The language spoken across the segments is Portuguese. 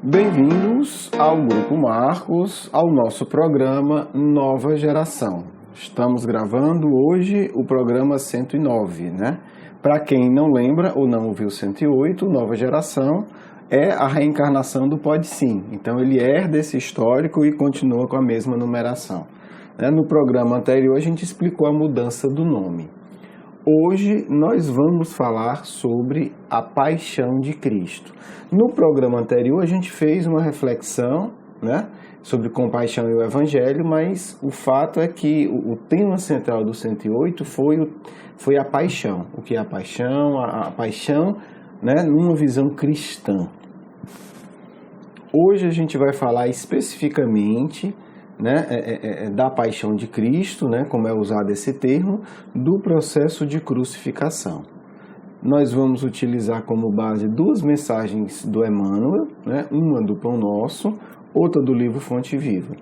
Bem-vindos ao Grupo Marcos, ao nosso programa Nova Geração. Estamos gravando hoje o programa 109, né? Para quem não lembra ou não ouviu 108, Nova Geração é a reencarnação do Pode Sim. Então ele herda esse histórico e continua com a mesma numeração. No programa anterior a gente explicou a mudança do nome. Hoje nós vamos falar sobre a paixão de Cristo. No programa anterior a gente fez uma reflexão, né, sobre compaixão e o Evangelho, mas o fato é que o tema central do 108 foi a paixão. O que é a paixão? A paixão, né, numa visão cristã. Hoje a gente vai falar especificamente, né, da paixão de Cristo, né, como é usado esse termo, do processo de crucificação. Nós vamos utilizar como base duas mensagens do Emmanuel, né, uma do Pão Nosso, outra do livro Fonte Viva.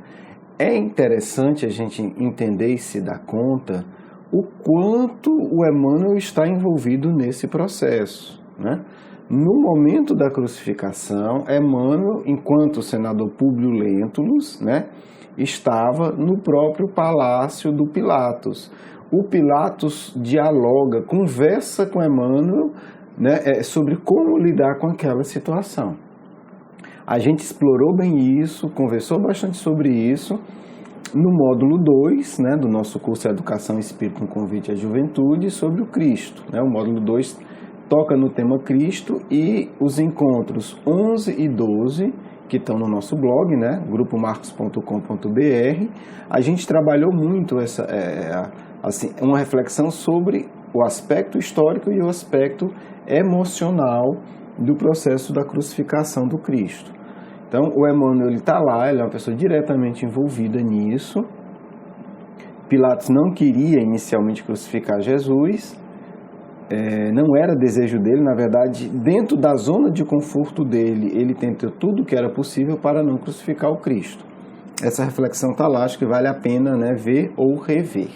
É interessante a gente entender e se dar conta o quanto o Emmanuel está envolvido nesse processo, né? No momento da crucificação, Emmanuel, enquanto senador Públio Lentulus, né, estava no próprio palácio do Pilatos. O Pilatos dialoga, conversa com Emmanuel, né, sobre como lidar com aquela situação. A gente explorou bem isso, conversou bastante sobre isso no módulo 2, né, do nosso curso Educação Espírita, um convite à juventude, sobre o Cristo. Né? O módulo 2 toca no tema Cristo e os encontros 11 e 12, que estão no nosso blog, né, grupomarcos.com.br, a gente trabalhou muito uma reflexão sobre o aspecto histórico e o aspecto emocional do processo da crucificação do Cristo. Então, o Emmanuel está lá, ele é uma pessoa diretamente envolvida nisso. Pilatos não queria inicialmente crucificar Jesus, não era desejo dele, na verdade, dentro da zona de conforto dele, ele tentou tudo o que era possível para não crucificar o Cristo. Essa reflexão está lá, acho que vale a pena, né, ver ou rever.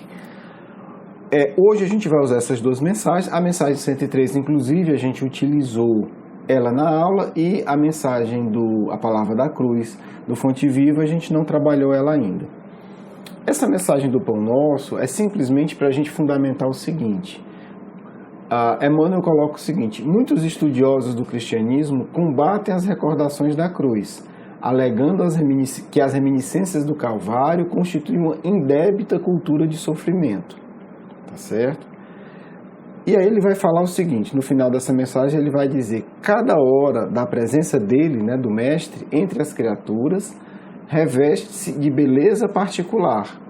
Hoje a gente vai usar essas duas mensagens. A mensagem 103, inclusive, a gente utilizou ela na aula, e a mensagem A Palavra da Cruz, do Fonte Viva, a gente não trabalhou ela ainda. Essa mensagem do Pão Nosso é simplesmente para a gente fundamentar o seguinte. Emmanuel coloca o seguinte: muitos estudiosos do cristianismo combatem as recordações da cruz, alegando que as reminiscências do Calvário constituem uma indébita cultura de sofrimento. Tá certo? E aí ele vai falar o seguinte, no final dessa mensagem ele vai dizer: cada hora da presença dele, né, do Mestre, entre as criaturas, reveste-se de beleza particular.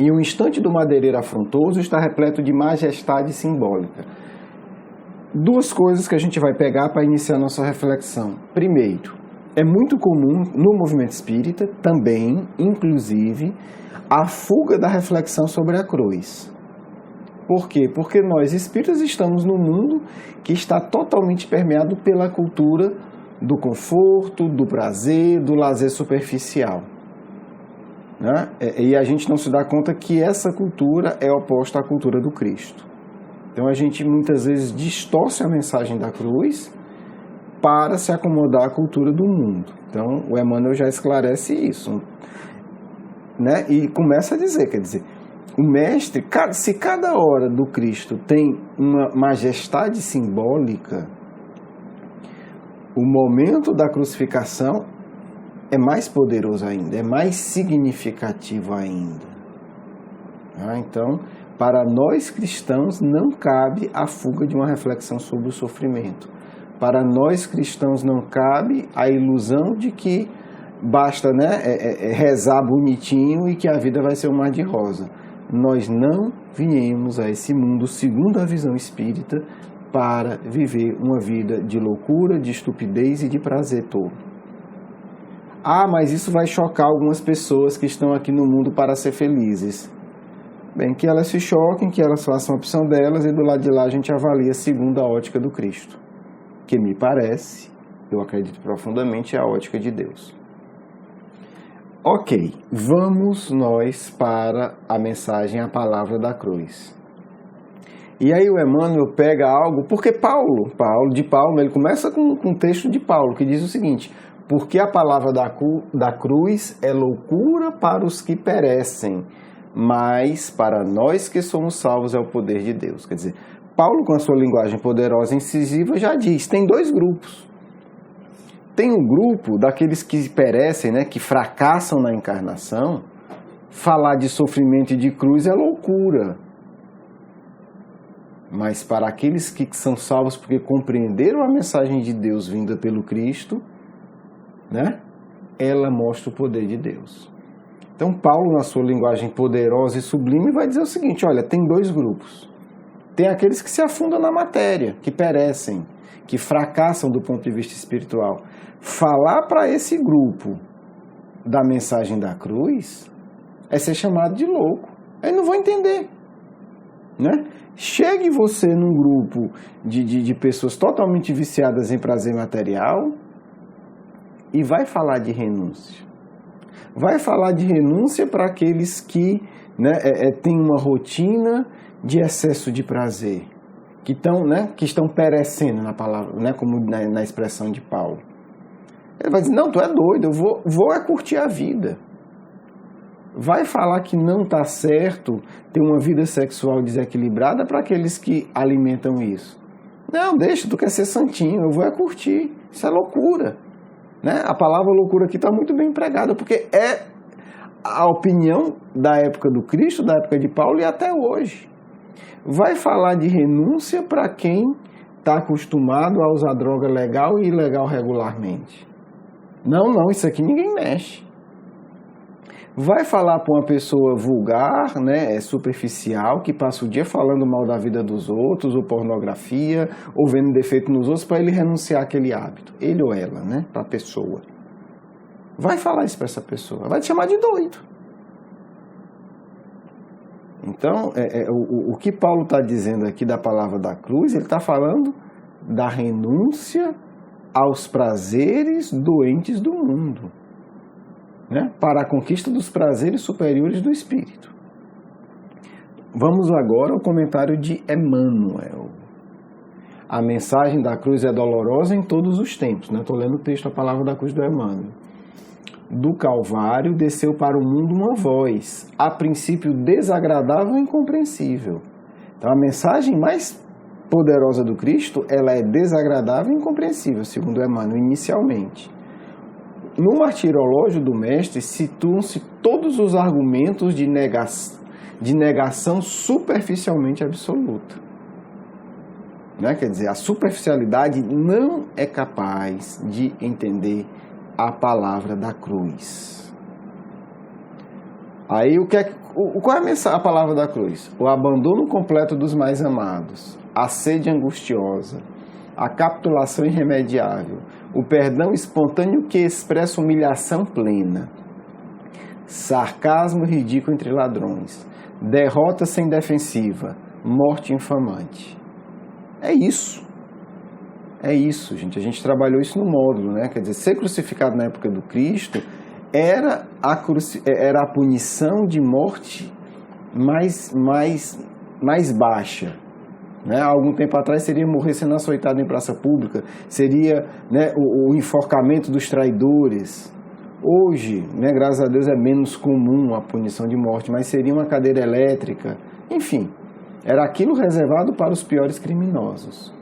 E o instante do madeireiro afrontoso está repleto de majestade simbólica. Duas coisas que a gente vai pegar para iniciar a nossa reflexão. Primeiro, é muito comum no movimento espírita, também, inclusive, a fuga da reflexão sobre a cruz. Por quê? Porque nós espíritas estamos num mundo que está totalmente permeado pela cultura do conforto, do prazer, do lazer superficial. Né? E a gente não se dá conta que essa cultura é oposta à cultura do Cristo. Então a gente muitas vezes distorce a mensagem da cruz para se acomodar à cultura do mundo. Então o Emmanuel já esclarece isso, né? E começa a dizer, quer dizer, o Mestre, se cada hora do Cristo tem uma majestade simbólica, o momento da crucificação é mais poderoso ainda, é mais significativo ainda. Então, para nós cristãos não cabe a fuga de uma reflexão sobre o sofrimento. Para nós cristãos não cabe a ilusão de que basta, né, rezar bonitinho e que a vida vai ser um mar de rosa. Nós não viemos a esse mundo, segundo a visão espírita, para viver uma vida de loucura, de estupidez e de prazer todo. Mas isso vai chocar algumas pessoas que estão aqui no mundo para ser felizes. Bem, que elas se choquem, que elas façam a opção delas, e do lado de lá a gente avalia segundo a ótica do Cristo, que me parece, eu acredito profundamente, é a ótica de Deus. Ok, vamos nós para a mensagem, a Palavra da Cruz. E aí o Emmanuel pega algo, porque Paulo, ele começa com um texto de Paulo, que diz o seguinte: Porque a palavra da cruz é loucura para os que perecem, mas para nós que somos salvos é o poder de Deus. Quer dizer, Paulo, com a sua linguagem poderosa e incisiva, já diz, tem dois grupos. Tem um grupo daqueles que perecem, né, que fracassam na encarnação. Falar de sofrimento e de cruz é loucura. Mas para aqueles que são salvos porque compreenderam a mensagem de Deus vinda pelo Cristo, né, ela mostra o poder de Deus. Então Paulo, na sua linguagem poderosa e sublime, vai dizer o seguinte, olha, tem dois grupos. Tem aqueles que se afundam na matéria, que perecem, que fracassam do ponto de vista espiritual. Falar para esse grupo da mensagem da cruz é ser chamado de louco. Eles não vão entender, né? Chegue você num grupo de pessoas totalmente viciadas em prazer material e vai falar de renúncia. Vai falar de renúncia para aqueles que, né, têm uma rotina de excesso de prazer, que estão perecendo na palavra, né, como na expressão de Paulo. Ele vai dizer, não, tu é doido, eu vou curtir a vida. Vai falar que não está certo ter uma vida sexual desequilibrada para aqueles que alimentam isso. Não, deixa, tu quer ser santinho, eu vou curtir. Isso é loucura. Né? A palavra loucura aqui está muito bem empregada, porque é a opinião da época do Cristo, da época de Paulo e até hoje. Vai falar de renúncia para quem está acostumado a usar droga legal e ilegal regularmente. Não, isso aqui ninguém mexe. Vai falar para uma pessoa vulgar, né, superficial, que passa o dia falando mal da vida dos outros, ou pornografia, ou vendo defeito nos outros, para ele renunciar àquele hábito. Ele ou ela, né, para a pessoa. Vai falar isso para essa pessoa, vai te chamar de doido. Então, o que Paulo está dizendo aqui da palavra da cruz, ele está falando da renúncia aos prazeres doentes do mundo, né? Para a conquista dos prazeres superiores do Espírito. Vamos agora ao comentário de Emmanuel. A mensagem da cruz é dolorosa em todos os tempos. Estou lendo o texto, a palavra da cruz do Emmanuel. Do Calvário desceu para o mundo uma voz, a princípio desagradável e incompreensível. Então a mensagem mais poderosa do Cristo, ela é desagradável e incompreensível, segundo Emmanuel, inicialmente. No martirológio do Mestre, situam-se todos os argumentos de negação superficialmente absoluta. Né? Quer dizer, a superficialidade não é capaz de entender a palavra da cruz. Aí, qual é a palavra da cruz? O abandono completo dos mais amados, a sede angustiosa, a capitulação irremediável, o perdão espontâneo que expressa humilhação plena, sarcasmo ridículo entre ladrões, derrota sem defensiva, morte infamante. É isso. É isso, gente. A gente trabalhou isso no módulo, né? Quer dizer, ser crucificado na época do Cristo era a punição de morte mais baixa. Né? Há algum tempo atrás seria morrer sendo açoitado em praça pública, seria, né, o enforcamento dos traidores. Hoje, né, graças a Deus, é menos comum a punição de morte, mas seria uma cadeira elétrica. Enfim, era aquilo reservado para os piores criminosos.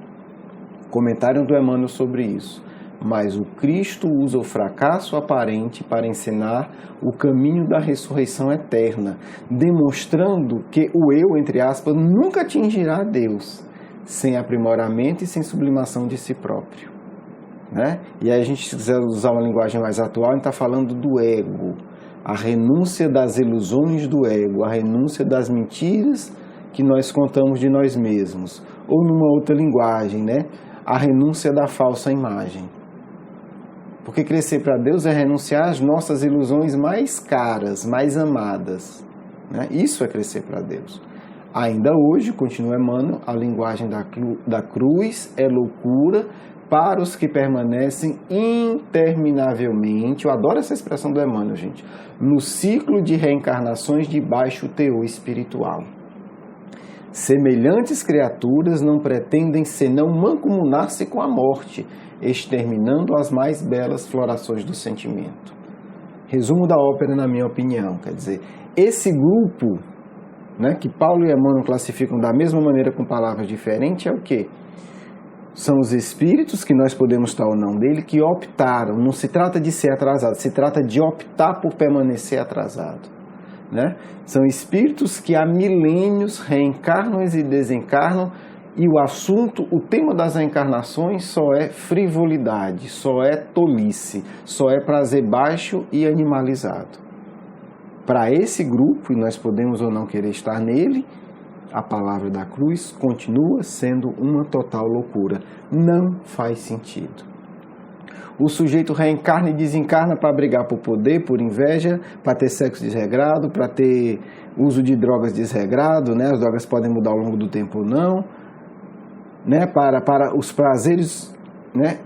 Comentário do Emmanuel sobre isso. Mas o Cristo usa o fracasso aparente para ensinar o caminho da ressurreição eterna, demonstrando que o eu, entre aspas, nunca atingirá a Deus, sem aprimoramento e sem sublimação de si próprio. Né? E aí a gente, se quiser usar uma linguagem mais atual, a gente está falando do ego, a renúncia das ilusões do ego, a renúncia das mentiras que nós contamos de nós mesmos. Ou numa outra linguagem, né? A renúncia da falsa imagem. Porque crescer para Deus é renunciar às nossas ilusões mais caras, mais amadas. Né? Isso é crescer para Deus. Ainda hoje, continua Emmanuel, a linguagem da cruz é loucura para os que permanecem interminavelmente, eu adoro essa expressão do Emmanuel, gente, no ciclo de reencarnações de baixo teor espiritual. Semelhantes criaturas não pretendem senão mancomunar-se com a morte, exterminando as mais belas florações do sentimento. Resumo da ópera, na minha opinião, quer dizer, esse grupo, né, que Paulo e Emmanuel classificam da mesma maneira com palavras diferentes, é o quê? São os espíritos, que nós podemos estar ou não dele, que optaram, não se trata de ser atrasado, se trata de optar por permanecer atrasado. Né? São espíritos que há milênios reencarnam e desencarnam, e o assunto, o tema das reencarnações só é frivolidade, só é tolice, só é prazer baixo e animalizado. Para esse grupo, e nós podemos ou não querer estar nele, a palavra da cruz continua sendo uma total loucura. Não faz sentido. O sujeito reencarna e desencarna para brigar por poder, por inveja, para ter sexo desregrado, para ter uso de drogas desregrado, né? As drogas podem mudar ao longo do tempo ou não, né? Para os prazeres, né?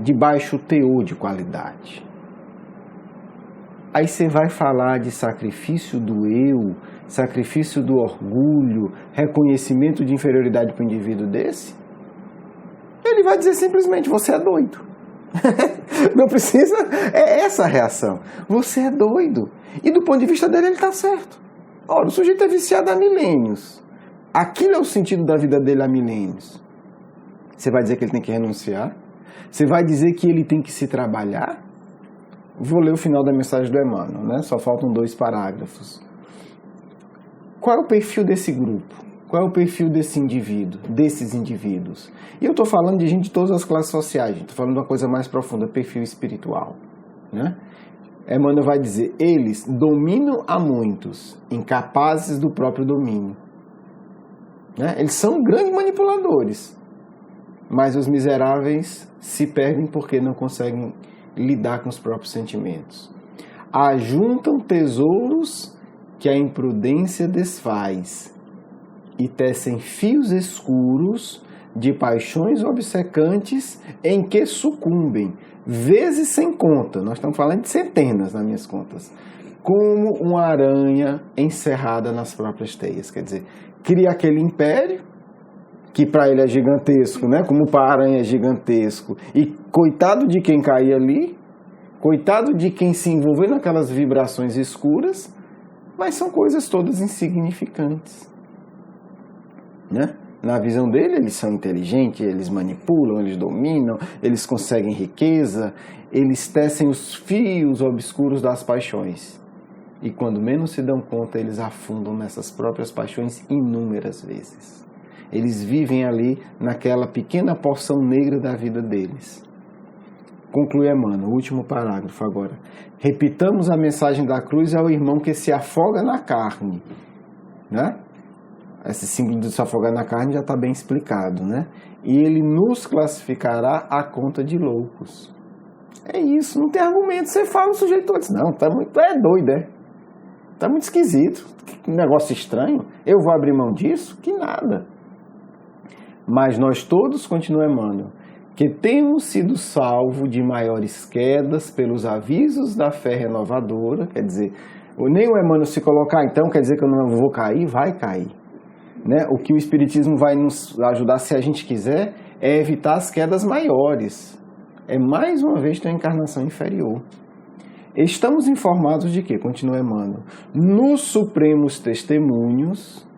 De baixo teor de qualidade. Aí você vai falar de sacrifício do eu, sacrifício do orgulho, reconhecimento de inferioridade para o indivíduo desse? Ele vai dizer simplesmente, você é doido. Não precisa, é essa a reação. Você é doido. E do ponto de vista dele, ele está certo. Ora, o sujeito é viciado há milênios. Aquilo é o sentido da vida dele há milênios. Você vai dizer que ele tem que renunciar? Você vai dizer que ele tem que se trabalhar? Vou ler o final da mensagem do Emmanuel, né? Só faltam 2 parágrafos. Qual é o perfil desse grupo? Qual é o perfil desse indivíduo, desses indivíduos? E eu estou falando de gente de todas as classes sociais, estou falando de uma coisa mais profunda, perfil espiritual. Né? Emmanuel vai dizer, eles dominam a muitos, incapazes do próprio domínio. Né? Eles são grandes manipuladores, mas os miseráveis se perdem porque não conseguem lidar com os próprios sentimentos. Ajuntam tesouros que a imprudência desfaz, e tecem fios escuros de paixões obcecantes em que sucumbem, vezes sem conta, nós estamos falando de centenas nas minhas contas, como uma aranha encerrada nas próprias teias. Quer dizer, cria aquele império, que para ele é gigantesco, né? Como para a aranha é gigantesco, e coitado de quem cair ali, coitado de quem se envolver naquelas vibrações escuras, mas são coisas todas insignificantes. Né? Na visão dele, eles são inteligentes, eles manipulam, eles dominam, eles conseguem riqueza, eles tecem os fios obscuros das paixões. E quando menos se dão conta, eles afundam nessas próprias paixões inúmeras vezes. Eles vivem ali naquela pequena porção negra da vida deles. Conclui Emmanuel, o último parágrafo agora. Repitamos a mensagem da cruz ao irmão que se afoga na carne, né? Esse símbolo de se afogar na carne já está bem explicado, né? E ele nos classificará à conta de loucos. É isso, não tem argumento. Você fala, o sujeito todo diz, não, é doido, é? Tá muito esquisito, que negócio estranho. Eu vou abrir mão disso? Que nada. Mas nós todos, continua Emmanuel, que temos sido salvos de maiores quedas pelos avisos da fé renovadora, quer dizer, nem o Emmanuel se colocar, então quer dizer que eu não vou cair, vai cair. Né? O que o Espiritismo vai nos ajudar, se a gente quiser, é evitar as quedas maiores. É mais uma vez ter uma encarnação inferior. Estamos informados de que, continua Emmanuel, nos supremos testemunhos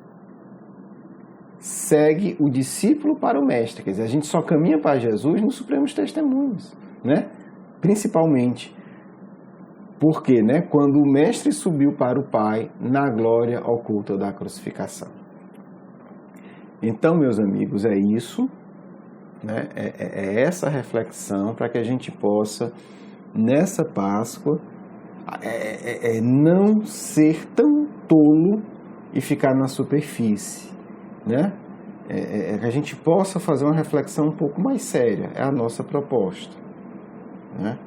segue o discípulo para o mestre. Quer dizer, a gente só caminha para Jesus nos supremos testemunhos, né? Principalmente. Porque, né? Quando o mestre subiu para o Pai na glória oculta da crucificação. Então, meus amigos, é isso, né? É essa reflexão para que a gente possa, nessa Páscoa, não ser tão tolo e ficar na superfície, né? Que a gente possa fazer uma reflexão um pouco mais séria, é a nossa proposta, né?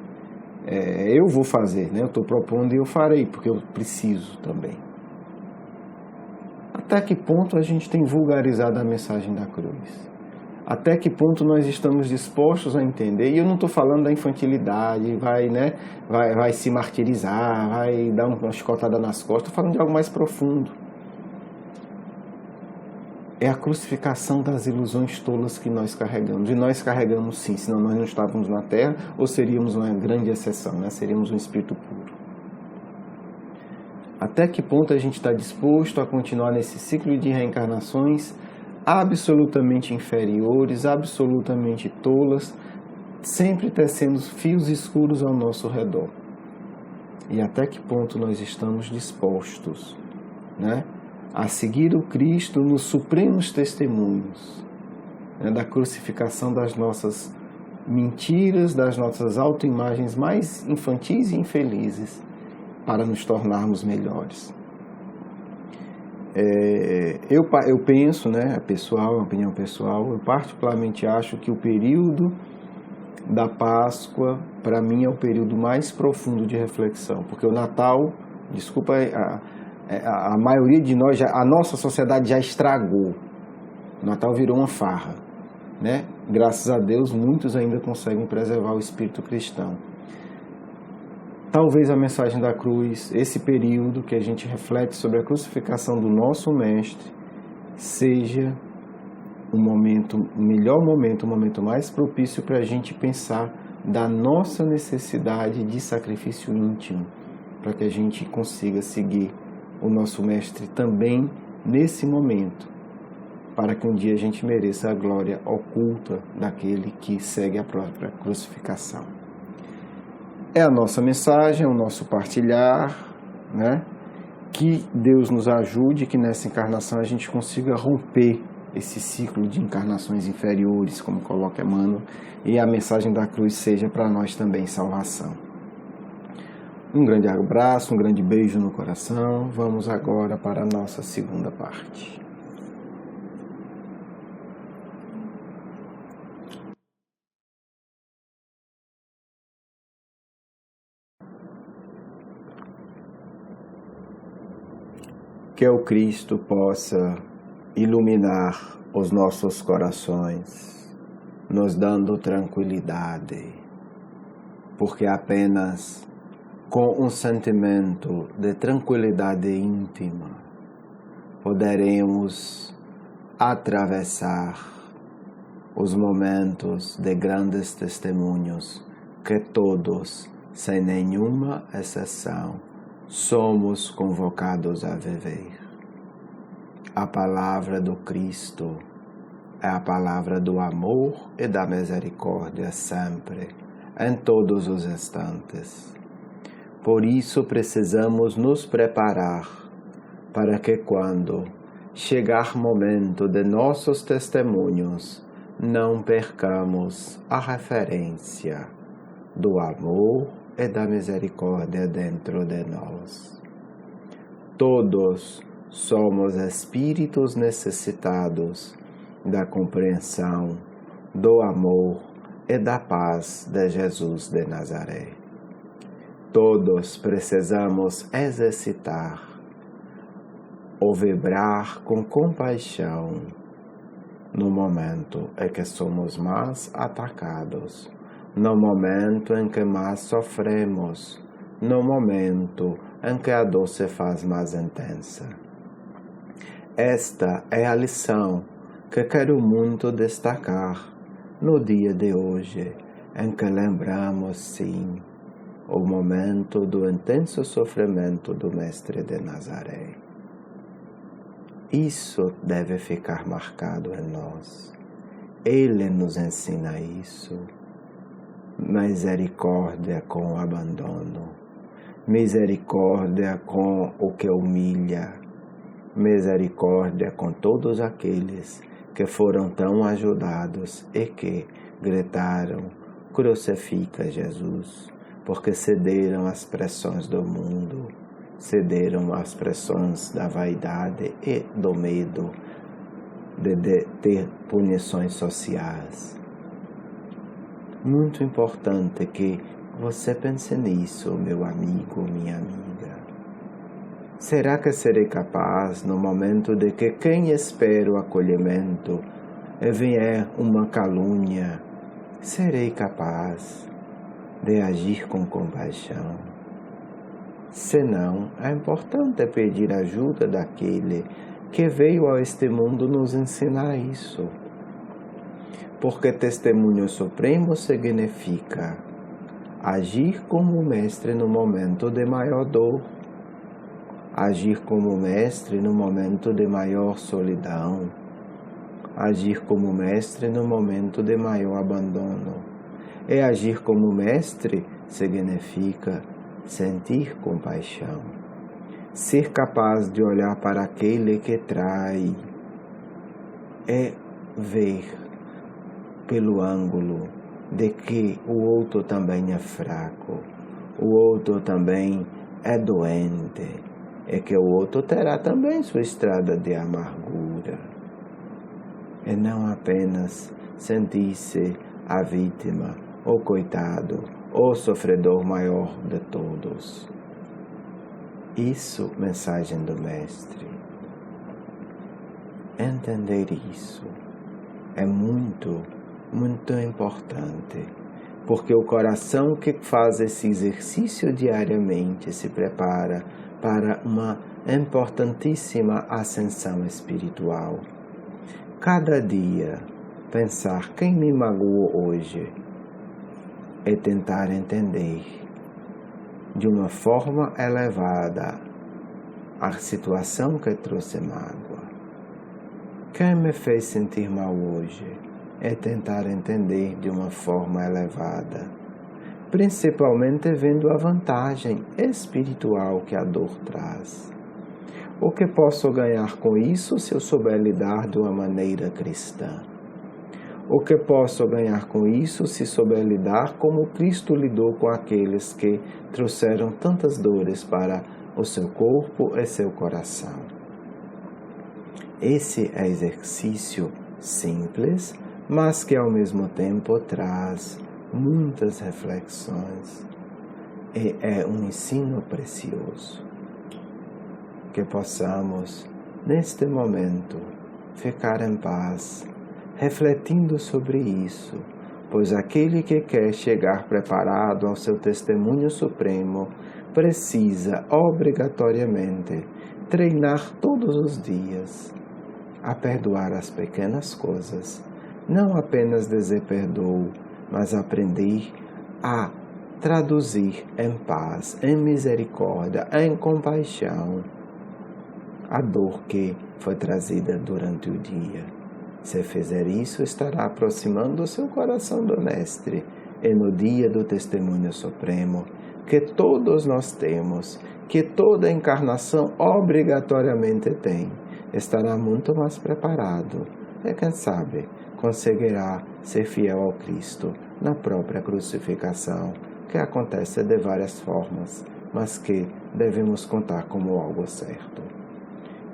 Eu vou fazer, né? Eu estou propondo e eu farei, porque eu preciso também. Até que ponto a gente tem vulgarizado a mensagem da cruz? Até que ponto nós estamos dispostos a entender? E eu não estou falando da infantilidade, vai se martirizar, vai dar uma chicotada nas costas. Estou falando de algo mais profundo. é a crucificação das ilusões tolas que nós carregamos. E nós carregamos sim, senão nós não estávamos na Terra, ou seríamos uma grande exceção, né? Seríamos um espírito puro. Até que ponto a gente está disposto a continuar nesse ciclo de reencarnações absolutamente inferiores, absolutamente tolas, sempre tecendo fios escuros ao nosso redor? E até que ponto nós estamos dispostos, né, a seguir o Cristo nos supremos testemunhos, né, da crucificação das nossas mentiras, das nossas autoimagens mais infantis e infelizes, para nos tornarmos melhores. Eu penso, né, pessoal, opinião pessoal, eu particularmente acho que o período da Páscoa, para mim, é o período mais profundo de reflexão, porque o Natal, desculpa, a maioria de nós, a nossa sociedade já estragou. O Natal virou uma farra, né? Graças a Deus, muitos ainda conseguem preservar o espírito cristão. Talvez a mensagem da cruz, esse período que a gente reflete sobre a crucificação do nosso Mestre, seja o melhor momento, o momento mais propício para a gente pensar da nossa necessidade de sacrifício íntimo, para que a gente consiga seguir o nosso Mestre também nesse momento, para que um dia a gente mereça a glória oculta daquele que segue a própria crucificação. É a nossa mensagem, é o nosso partilhar, né? Que Deus nos ajude, que nessa encarnação a gente consiga romper esse ciclo de encarnações inferiores, como coloca Emmanuel, e a mensagem da cruz seja para nós também salvação. Um grande abraço, um grande beijo no coração. Vamos agora para a nossa segunda parte. Que o Cristo possa iluminar os nossos corações, nos dando tranquilidade, porque apenas com um sentimento de tranquilidade íntima poderemos atravessar os momentos de grandes testemunhos que todos, sem nenhuma exceção, somos convocados a viver. A palavra do Cristo é a palavra do amor e da misericórdia sempre, em todos os instantes. Por isso precisamos nos preparar para que quando chegar o momento de nossos testemunhos, não percamos a referência do amor e da misericórdia dentro de nós. Todos somos espíritos necessitados da compreensão, do amor e da paz de Jesus de Nazaré. Todos precisamos exercitar ou vibrar com compaixão no momento em que somos mais atacados, no momento em que mais sofremos, no momento em que a dor se faz mais intensa. Esta é a lição que quero muito destacar no dia de hoje, em que lembramos, sim, o momento do intenso sofrimento do Mestre de Nazaré. Isso deve ficar marcado em nós. Ele nos ensina isso. Misericórdia com o abandono, misericórdia com o que humilha, misericórdia com todos aqueles que foram tão ajudados e que gritaram: crucifica Jesus, porque cederam às pressões do mundo, cederam às pressões da vaidade e do medo de ter punições sociais. Muito importante que você pense nisso, meu amigo, minha amiga. Será que serei capaz, no momento de que quem espera o acolhimento e vier uma calúnia, serei capaz de agir com compaixão? Se não, é importante pedir ajuda daquele que veio a este mundo nos ensinar isso. Porque testemunho supremo significa agir como mestre no momento de maior dor, agir como mestre no momento de maior solidão, agir como mestre no momento de maior abandono. E agir como mestre significa sentir compaixão, ser capaz de olhar para aquele que trai e ver pelo ângulo de que o outro também é fraco, o outro também é doente, e que o outro terá também sua estrada de amargura. E não apenas sentir-se a vítima, o coitado, o sofredor maior de todos. Isso, mensagem do Mestre. Entender isso é muito importante, porque o coração que faz esse exercício diariamente se prepara para uma importantíssima ascensão espiritual. Cada dia, pensar quem me magoou hoje e tentar entender de uma forma elevada a situação que trouxe mágoa. Quem me fez sentir mal hoje é tentar entender de uma forma elevada, principalmente vendo a vantagem espiritual que a dor traz. O que posso ganhar com isso se eu souber lidar de uma maneira cristã? O que posso ganhar com isso se souber lidar como Cristo lidou com aqueles que trouxeram tantas dores para o seu corpo e seu coração? Esse é exercício simples, mas que ao mesmo tempo traz muitas reflexões e é um ensino precioso. Que possamos, neste momento, ficar em paz, refletindo sobre isso, pois aquele que quer chegar preparado ao seu testemunho supremo precisa, obrigatoriamente, treinar todos os dias a perdoar as pequenas coisas, não apenas dizer perdoo, mas aprender a traduzir em paz, em misericórdia, em compaixão, a dor que foi trazida durante o dia. Se fizer isso, estará aproximando o seu coração do Mestre, e no dia do testemunho supremo, que todos nós temos, que toda encarnação obrigatoriamente tem, estará muito mais preparado e, quem sabe, conseguirá ser fiel ao Cristo na própria crucificação, que acontece de várias formas, mas que devemos contar como algo certo.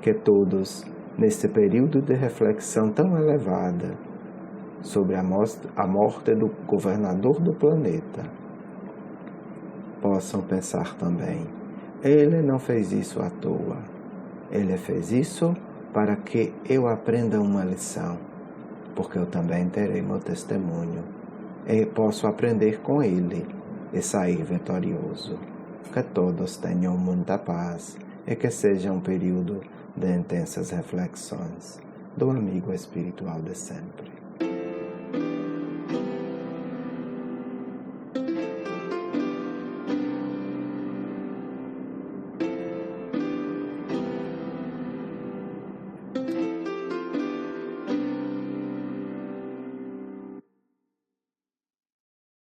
Que todos, nesse período de reflexão tão elevada sobre a morte do governador do planeta, possam pensar também: ele não fez isso à toa, ele fez isso para que eu aprenda uma lição, porque eu também terei meu testemunho e posso aprender com ele e sair vitorioso. Que todos tenham muita paz e que seja um período de intensas reflexões do amigo espiritual de sempre.